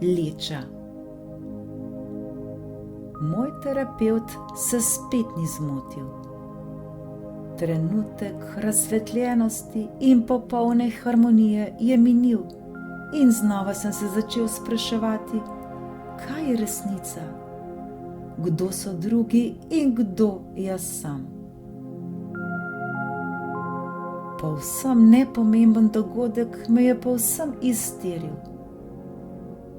leča. Moj terapevt se spet ni zmotil. Trenutek razsvetljenosti in popolne harmonije je minil in znova sem se začel spraševati, kaj je resnica, kdo so drugi in kdo jaz sam. Povsem nepomemben dogodek me je povsem iztiril.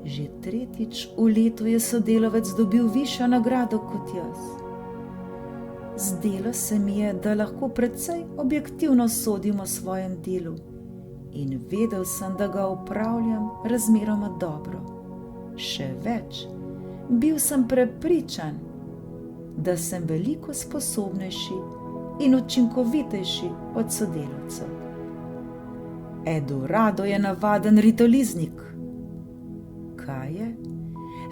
Že tretjič v letu je sodelavec dobil višjo nagrado kot jaz. Zdelo se mi je, da lahko precej objektivno sodim o svojem delu in vedel sem, da ga opravljam razmeroma dobro. Še več, bil sem prepričan, da sem veliko sposobnejši in učinkovitejši od sodelavcev. Edurado je navaden ritoliznik. Kaj je?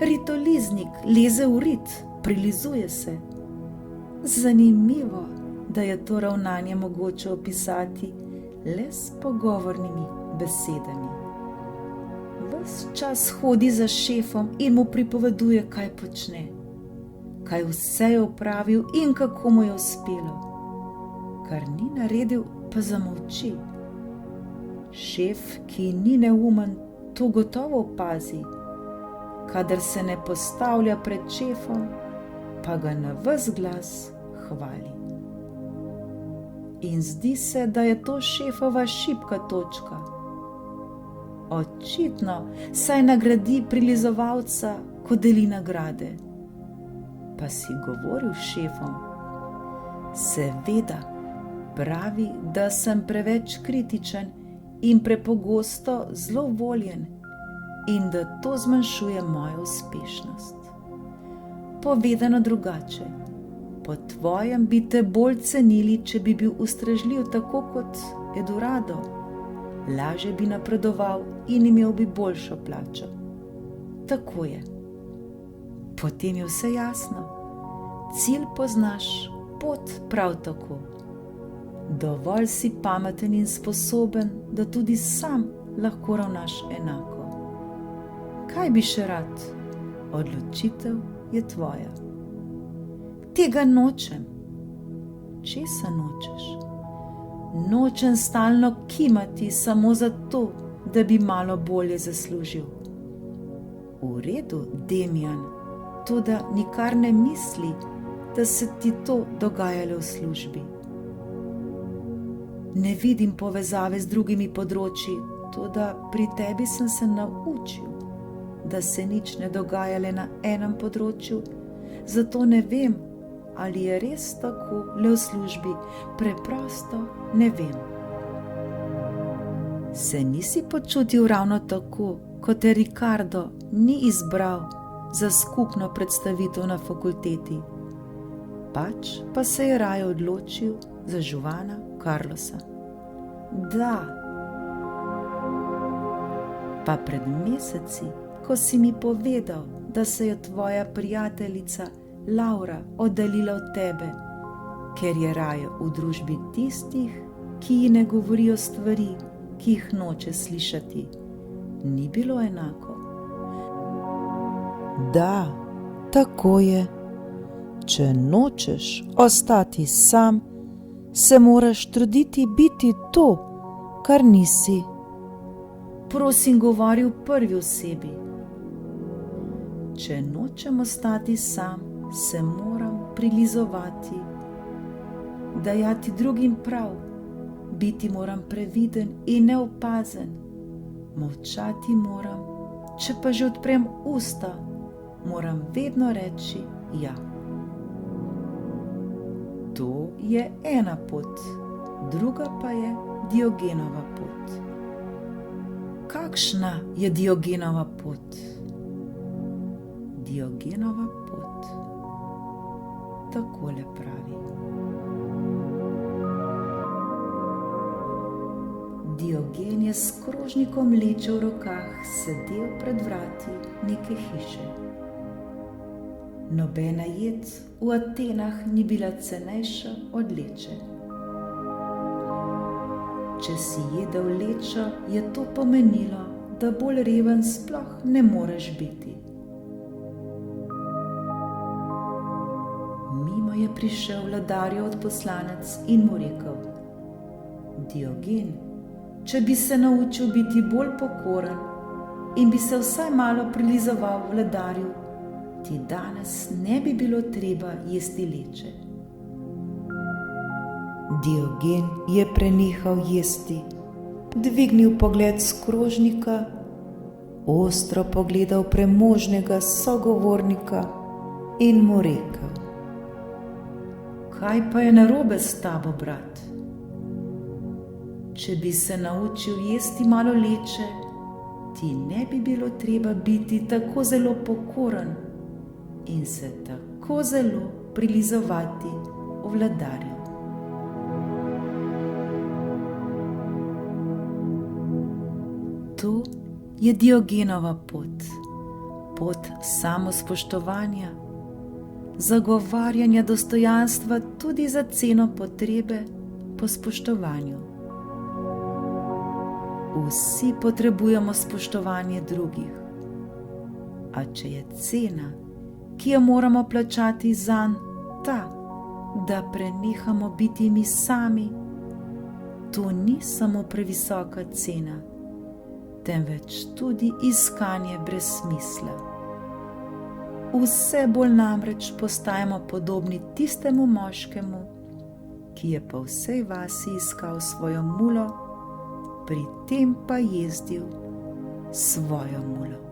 Ritoliznik leze v rit, prilizuje se. Zanimivo, da je to ravnanje mogoče opisati le s pogovornimi besedami. Ves čas hodi za šefom in mu pripoveduje, kaj počne, kaj vse je opravil in kako mu je uspelo. Kar ni naredil, pa zamolči. Šef, ki ni neumen, to gotovo opazi. Kadar se ne postavlja pred šefom, pa ga na ves glas hvali. In zdi se, da je to šefova šibka točka. Očitno saj nagradi prilizovalca, ko deli nagrade. Pa si govoril s šefom? Seveda, pravi, da sem preveč kritičen in prepogosto zlovoljen in da to zmanjšuje mojo uspešnost. Povedano drugače, po tvojem bi te bolj cenili, če bi bil ustrežljiv tako kot Edurado. Lažje bi napredoval in imel bi boljšo plačo. Tako je. Potem je vse jasno. Cilj poznaš, pot prav tako. Dovolj si pameten in sposoben, da tudi sam lahko ravnaš enako. Kaj bi še rad? Odločitev je tvoja. Tega nočem. Česa nočeš? Nočem stalno kimati samo zato, da bi malo bolje zaslužil. V redu, Demijan, toda nikar ne misli, da se ti to dogajalo v službi. Ne vidim povezave z drugimi področji, toda pri tebi sem se naučil, da se nič ne dogaja le na enem področju, zato ne vem, ali je res tako le v službi, preprosto ne vem. Se nisi počutil ravno tako, kot te Ricardo ni izbral za skupno predstavitev na fakulteti, pač pa se je raje odločil za Juana Carlosa. Da. Pa pred meseci, ko si mi povedal, da se je tvoja prijateljica Laura oddaljila od tebe, ker je raje v družbi tistih, ki ji ne govorijo stvari, ki jih noče slišati. Ni bilo enako? Da, tako je. Če nočeš ostati sam, se moraš truditi biti to, kar nisi. Prosim, govori v prvi osebi. Če nočem ostati sam, se moram prilizovati, dajati drugim prav, biti moram previden in neopazen, molčati moram, če pa že odprem usta, moram vedno reči ja. To je ena pot, druga pa je Diogenova pot. Kakšna je Diogenova pot? Diogenova pot takole pravi. Diogen je s krožnikom leče v rokah sedel pred vrati neke hiše. Nobena jed v Atenah ni bila cenejša od leče. Če si jedel lečo, je to pomenilo, da bolj reven sploh ne moreš biti. Mimo je prišel vladarjev odposlanec in mu rekel: Diogen, če bi se naučil biti bolj pokoren in bi se vsaj malo prilizoval vladarju, ti danes ne bi bilo treba jesti leče. Diogen je prenehal jesti, dvignil pogled s krožnika, ostro pogledal premožnega sogovornika in mu rekel: Kaj pa je narobe s tabo, brat? Če bi se naučil jesti malo leče, ti ne bi bilo treba biti tako zelo pokoren in se tako zelo prilizovati vladarju. To je Diogenova pot, pot samospoštovanja, zagovarjanja dostojanstva tudi za ceno potrebe po spoštovanju. Vsi potrebujemo spoštovanje drugih, a če je cena, ki jo moramo plačati zanj, ta, da prenehamo biti mi sami, to ni samo previsoka cena, temveč tudi iskanje brez smisla. Vse bolj namreč postajamo podobni tistemu moškemu, ki je po vsej vasi iskal svojo mulo, pri tem pa jezdil svojo mulo.